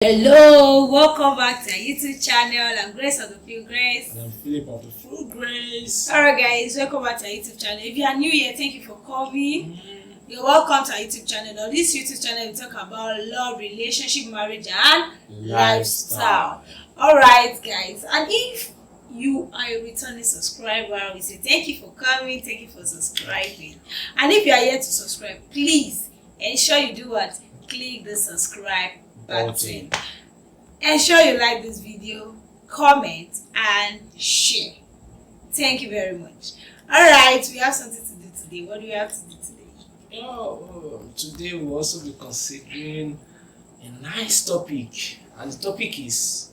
Hello, welcome back to our YouTube channel. I'm Grace of the PhilGrace. And I'm Philip of the PhilGrace. Alright guys, welcome back to our YouTube channel. If you are new here, thank you for coming. You're welcome to our YouTube channel. On this YouTube channel, we talk about love, relationship, marriage, and lifestyle. Alright guys, and if you are a returning subscriber, we say thank you for coming, thank you for subscribing. And if you are yet to subscribe, please ensure you do what? Click the subscribe button. Ensure you like this video, comment and share. Thank you very much. Alright, we have something to do today. What do we have to do today? Today we'll also be considering a nice topic, and the topic is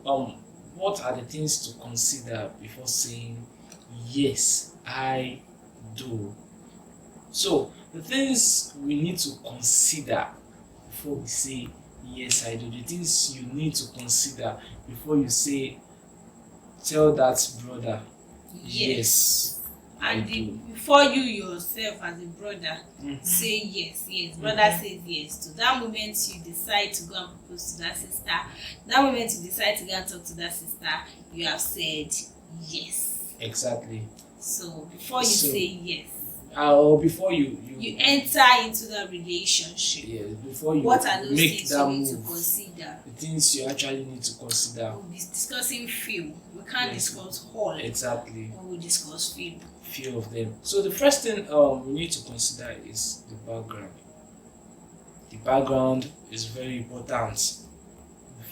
what are the things to consider before saying yes, I do. So the things we need to consider before we say yes, I do. The things you need to consider before you say, tell that brother, yes, and I do. Before you yourself as a brother say yes, brother says yes to that moment you decide to go and propose to that sister, that moment you decide to go and talk to that sister, you have said yes. Exactly. So before you say yes, or before you enter into that relationship, yes, before you what are those make things that you need move, to consider? the things you actually need to consider. We'll be discussing few. We can't Yes. discuss all. Exactly. We'll discuss few. Few of them. So the first thing we need to consider is the background. The background is very important.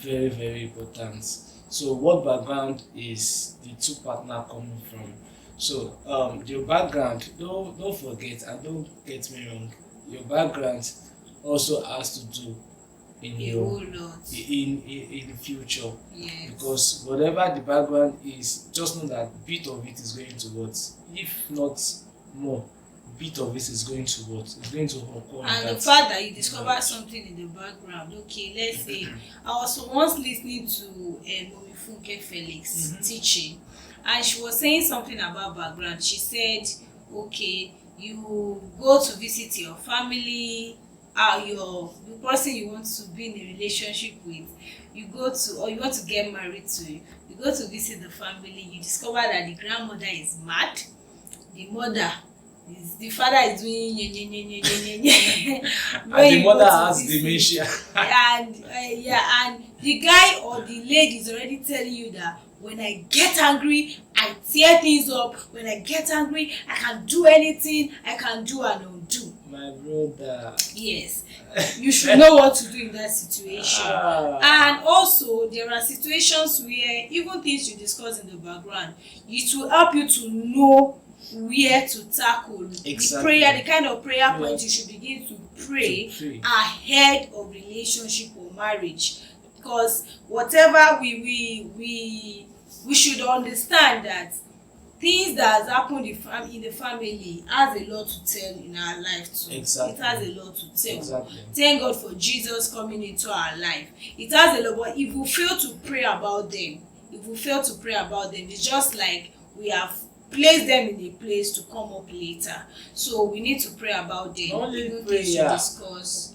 Very, very important. So what background is the two partner coming from? So your background, don't forget, and don't get me wrong, your background also has to do in in the future. Yes. Because whatever the background is, just know that bit of it is going to what, if not more, bit of it is going to what, it's going to occur. And the fact that you discover something in the background, okay, let's say I was once listening to Mommy Funke Felix teaching, and she was saying something about background. She said, okay, you go to visit your family, the person you want to be in a relationship with, you go to, or you want to get married to, you go to visit the family, you discover that the grandmother is mad, the father is doing and the mother has dementia. and the guy or the lady is already telling you that when I get angry, I tear things up. When I get angry, I can do anything. I can do and undo. My brother. Yes, you should know what to do in that situation. And also, there are situations where even things you discuss in the background, it will help you to know where to tackle the prayer, the kind of prayer point you should begin to pray ahead of relationship or marriage. Because whatever we should understand that things that has happened in the family has a lot to tell in our life too. Exactly. It has a lot to tell. Exactly. Thank God for Jesus coming into our life. It has a lot, but if we fail to pray about them, it's just like we have placed them in a place to come up later. So we need to pray about them. Only even prayer, things to discuss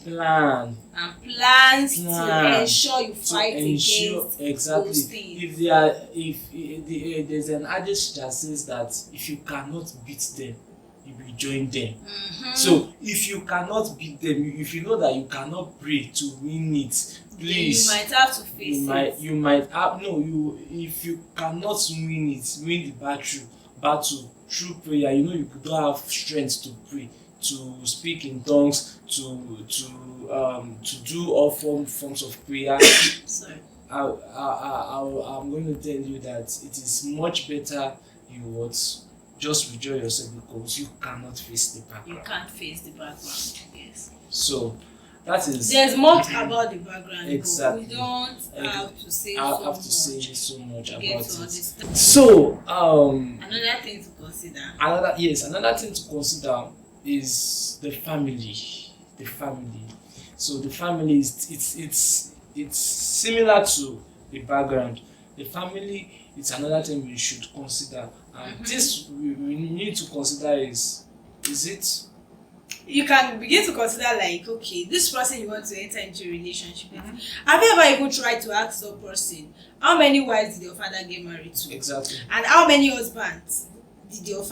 plans to ensure you fight against those things. If there's an adage that says that if you cannot beat them, you will join them. So if you cannot beat them, if you know that you cannot pray to win it, please, you might have to face it. You might have if you cannot win the battle through prayer, you don't have strength to pray, to speak in tongues, to do all forms of prayer. Sorry. I'm going to tell you that it is much better you would just withdraw yourself, because you cannot face the background. You can't face the background. Yes. So that is. There's much about the background. Exactly. But we don't have to say so much about it. So another thing to consider. Another thing to consider is the family. The family. So the family is it's similar to the background. The family is another thing we should consider. And this we need to consider is it you can begin to consider like, okay, this person you want to enter into a relationship with. Have you ever even tried to ask that person, how many wives did your father get married to? Exactly. And how many husbands did your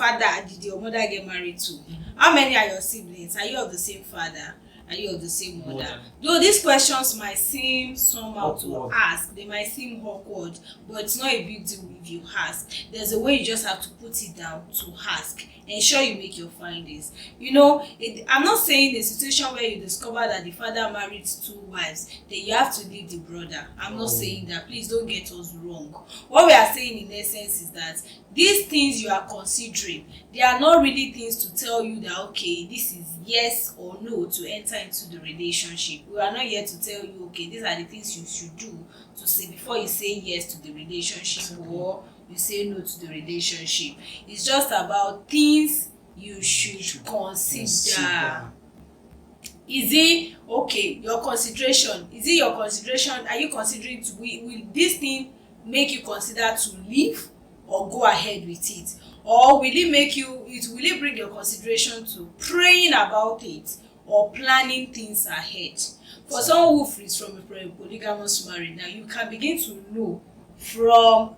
mother get married to? How many are your siblings? Are you of the same father? Are you of the same mother? Though these questions might seem somehow to ask, they might seem awkward, but it's not a big deal if you ask. There's a way you just have to put it down to ask. Ensure you make your findings. I'm not saying a situation where you discover that the father married 2 wives, then you have to leave the brother. I'm not saying that. Please don't get us wrong. What we are saying in essence is that these things you are considering, they are not really things to tell you that, okay, this is yes or no to enter into the relationship. We are not here to tell you, okay, these are the things you should do to say before you say yes to the relationship or you say no to the relationship. It's just about things you should consider. Is it okay? Your consideration. Is it your consideration? Are you considering will this thing make you consider to leave or go ahead with it? Or will it bring your consideration to praying about it or planning things ahead? For someone who frees from a polygamous marriage, now you can begin to know from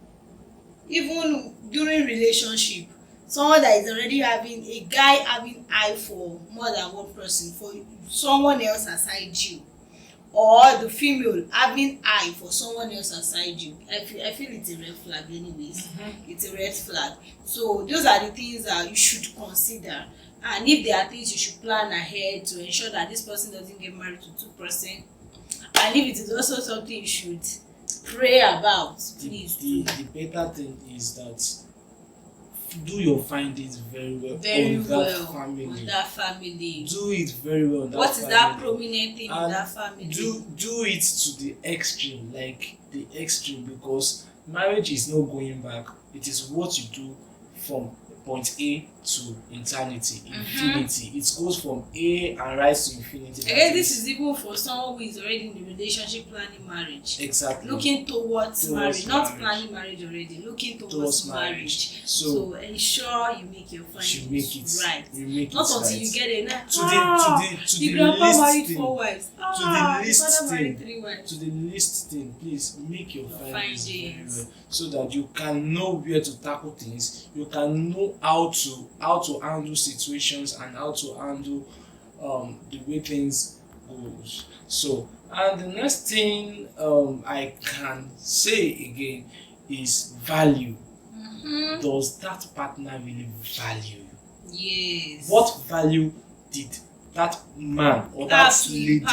even during relationship, someone that is already having a guy having eye for more than one person, for someone else aside you, or the female having eye for someone else aside you. I feel it's a red flag anyways. It's a red flag. So those are the things that you should consider, and if there are things you should plan ahead to ensure that this person doesn't get married to 2%, and if it is also something you should pray about, please. The better thing is that do your findings very well on that family. Do it very well on that family. What is that prominent thing in that family? Do it to the extreme, because marriage is no going back. It is what you do from point A to eternity, infinity. It goes from A and rise to infinity. Again, this is even for someone who is already in the relationship planning marriage. Exactly. Looking towards marriage, not planning marriage already. Looking towards marriage. So ensure you make your findings right. Not until you get it. The grandpa married 4 wives. The father married 3 wives. To the least thing, please make your findings very well, so that you can know where to tackle things. You can know how to handle situations and how to handle the way things goes. So, and the next thing I can say again is value. Does that partner really value you? Yes. What value did that man or that lady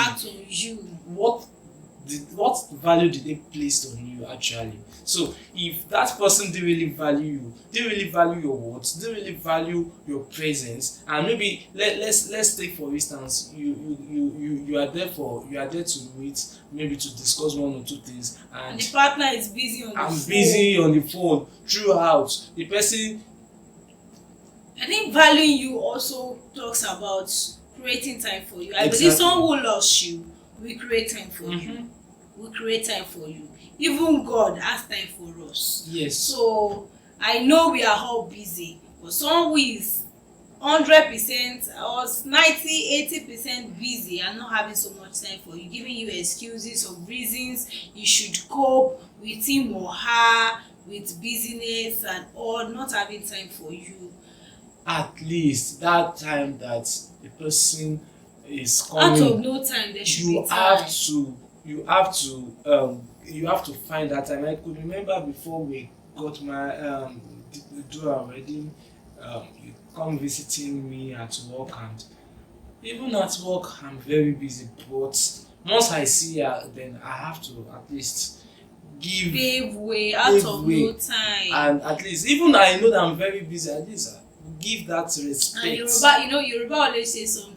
what value did they place on you actually? So if that person didn't really value you, didn't really value your words, didn't really value your presence, and maybe let's take for instance you are there to meet, maybe to discuss 1 or 2 things, and the partner is busy on the phone. Busy on the phone throughout. The person, I think valuing you also talks about creating time for you. I believe someone who loves you will create time for you. We create time for you. Even God has time for us. Yes. So I know we are all busy, but someone who is 100% or 90-80% busy and not having so much time for you, giving you excuses or reasons you should cope with him or her, with busyness and all, not having time for you. At least that time that the person is coming, out of no time there should be time. You have to find that time. I could remember before we got my do our wedding, you come visiting me at work, and even at work I'm very busy, but once I see her, then I have to at least give way out of no time. And at least, even I know that I'm very busy, at least give that respect. And Yoruba always say something.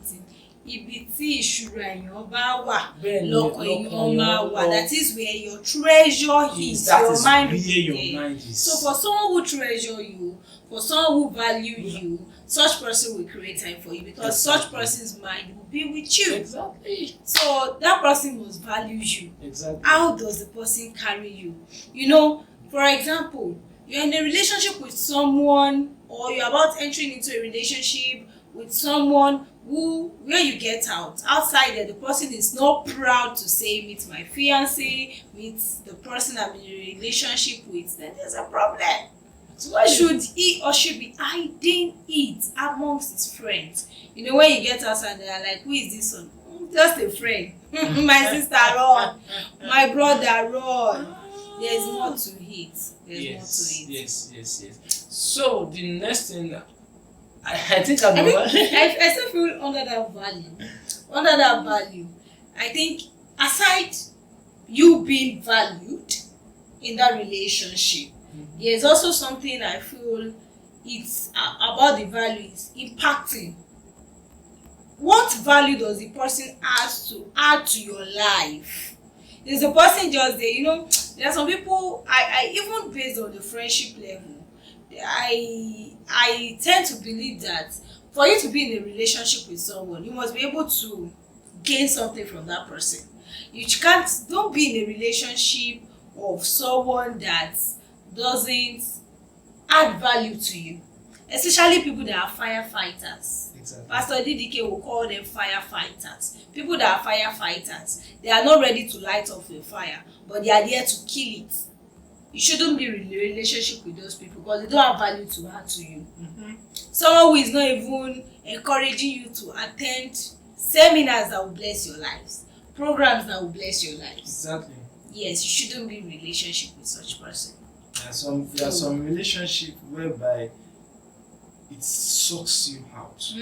Ibi tí ìṣúra èèyàn bá wà, lọ́kàn èèyàn máa wà. That is where your treasure is. Your mind is. So for someone who treasure you, for someone who value you, such person will create time for you, because such person's mind will be with you. Exactly. So that person must value you. Exactly. How does the person carry you? For example, you're in a relationship with someone, or you're about entering into a relationship with someone where you get outside there, the person is not proud to say meet my fiance, meet the person I'm in a relationship with, then there's a problem. So why should he or she be hiding it amongst his friends? You know, when you get outside, they are like, who is this one? Just a friend. My sister run, my brother run. There's more to it. Yes. So the next thing, I think I'm I still feel under that value. I think aside you being valued in that relationship, there's also something I feel it's about the value is impacting. What value does the person has to add to your life? Is the person just there? You know, there are some people, I even based on the friendship level, I tend to believe that for you to be in a relationship with someone, you must be able to gain something from that person. Don't be in a relationship of someone that doesn't add value to you, especially people that are firefighters. Exactly. Pastor DDK will call them firefighters. People that are firefighters, they are not ready to light off a fire, but they are there to kill it. You shouldn't be in a relationship with those people because they don't have value to add to you. Someone who is not even encouraging you to attend seminars that will bless your lives, programs that will bless your lives. Exactly. Yes, you shouldn't be in a relationship with such person. There are some relationship whereby it sucks you out.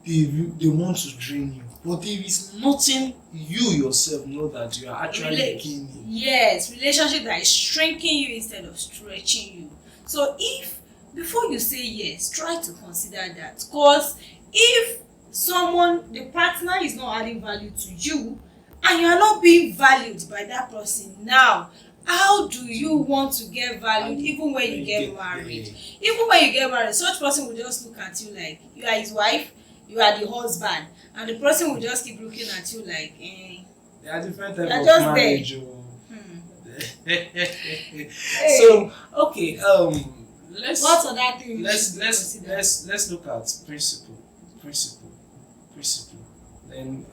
They want to drain you, but there is nothing you yourself know that you are actually gaining. Yes, relationship that is shrinking you instead of stretching you. So if before you say yes, try to consider that, because if the partner is not adding value to you and you are not being valued by that person, now how do you want to get valued even when you get married? Even when you get married, such person will just look at you like you are his wife, you are the husband, and the person will just keep looking at you like, There are different types of marriage. So okay, what other things? Let's look at principle. Then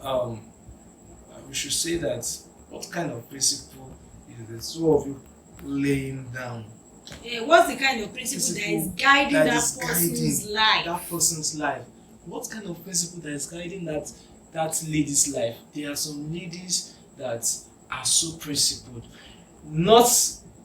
we should say that what kind of principle is the two of you laying down? What's the kind of principle that is guiding that person's life? What kind of principle that is guiding that lady's life? There are some ladies that are so principled, not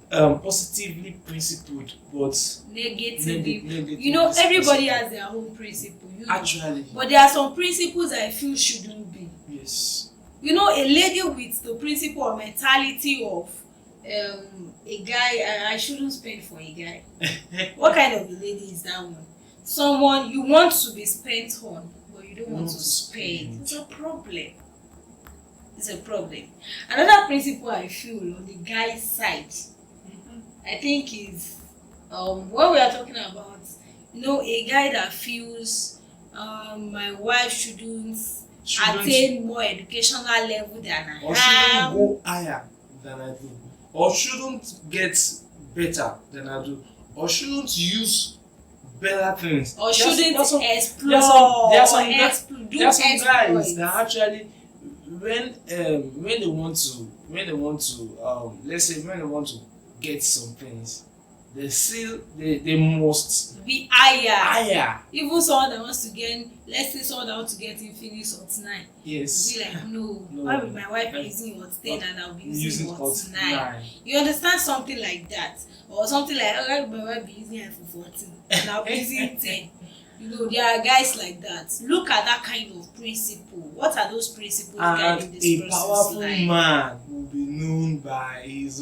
positively principled, but negatively. You know, everybody has their own principle. Actually, but there are some principles I feel shouldn't be. Yes. You know, a lady with the principle or mentality of a guy, I shouldn't spend for a guy. What kind of a lady is that one? Someone you want to be spent on, but you don't want to spend. It's a problem. Another principle I feel on the guy's side, I think is when we are talking about, you know, a guy that feels my wife shouldn't attain more educational level than I or shouldn't go higher than I do, or shouldn't get better than I do, or shouldn't use better things, or shouldn't explore. There are some guys that actually when they want to let's say when they want to get some things, they must be higher. Even someone that wants to get, let's say someone that wants to get Infinix Hot 9. Yes. Be like, no. Why would my wife be using Hot 10 and I'll be using Hot 9? You understand something like that? Or something like, why would my wife be using iPhone 14 and I'll be using 10? You know, there are guys like that. Look at that kind of principle. What are those principles guiding this person's life? A powerful man will be known by his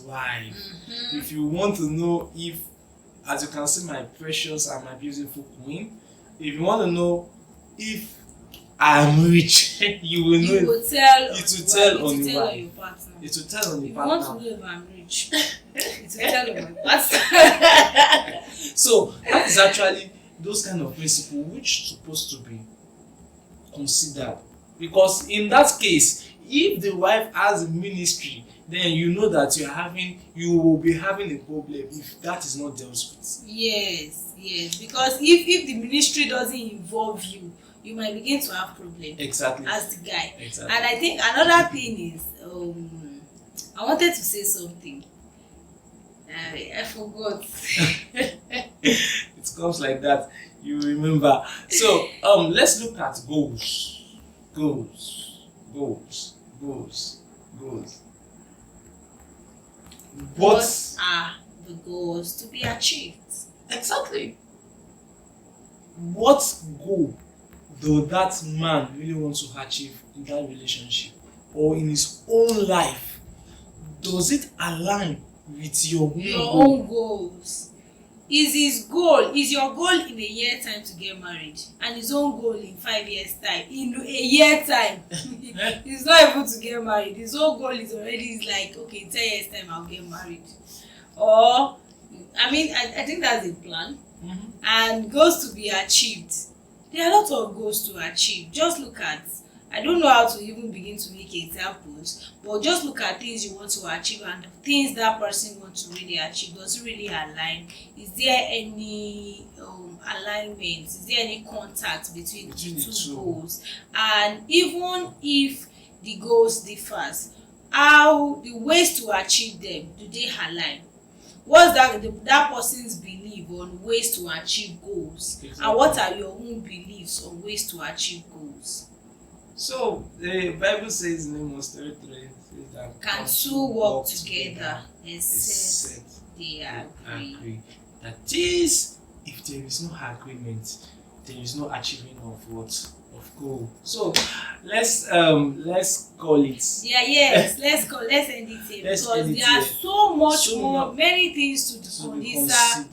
wife. If you want to know if, as you can see, my precious and my beautiful queen, if you want to know if I'm rich, you will know. It will tell on your partner. It will tell on your partner. If you want to know if I'm rich, it will tell on my partner. So that is actually those kind of principles which supposed to be considered, because in that case if the wife has a ministry, then you know that you will be having a problem if that is not dealt with. Yes, because if the ministry doesn't involve you, you might begin to have problem. Exactly. As the guy. Exactly. And I think another thing is, I wanted to say something. I forgot. It comes like that. You remember. So let's look at goals. What are the goals to be achieved? Exactly. What goal does that man really want to achieve in that relationship or in his own life? Does it align with your own goals? Is your goal in a year time to get married, and his own goal in 5 years time, in a year time he's not able to get married. His own goal is like, okay, in 10 years time I'll get married. Or I think that's the plan. And goals to be achieved, there are a lot of goals to achieve. Just look at, I don't know how to even begin to make examples, but just look at things you want to achieve and things that person wants to really achieve. Does it really align? Is there any alignment? Is there any contact between the two goals? And even if the goals differs, how the ways to achieve them, do they align? What's that person's belief on ways to achieve goals? Exactly. And what are your own beliefs on ways to achieve goals? So the Bible says in Amos 33 that can two work together except they agree. That is, if there is no agreement, there is no achieving of what? Of goal. So let's call it. Let's end it here, because there are so much more, many things to consider.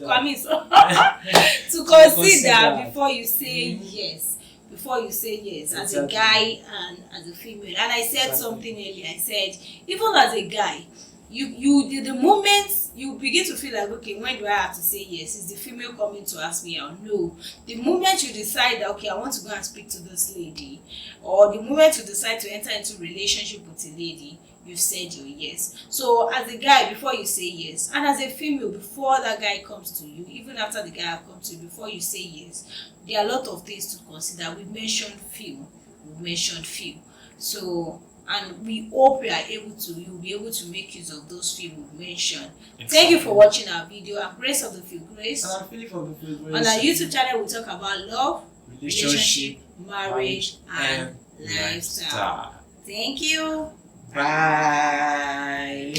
To consider before you say yes. Before you say yes, as a guy and as a female. And I said something earlier. I said, even as a guy, the moment you begin to feel like, okay, when do I have to say yes? Is the female coming to ask me out? No. The moment you decide that, okay, I want to go and speak to this lady, or the moment you decide to enter into a relationship with a lady, you've said your yes. So as a guy, before you say yes, and as a female, before that guy comes to you, even after the guy comes to you, before you say yes, there are a lot of things to consider. We mentioned few. So, and we hope you'll be able to make use of those few we mentioned. Exactly. Thank you for watching our video. I'm Grace of the PhilGrace. And I'm Philip of the PhilGrace. On our YouTube channel, we talk about love, relationship, marriage, and lifestyle. Thank you. Bye.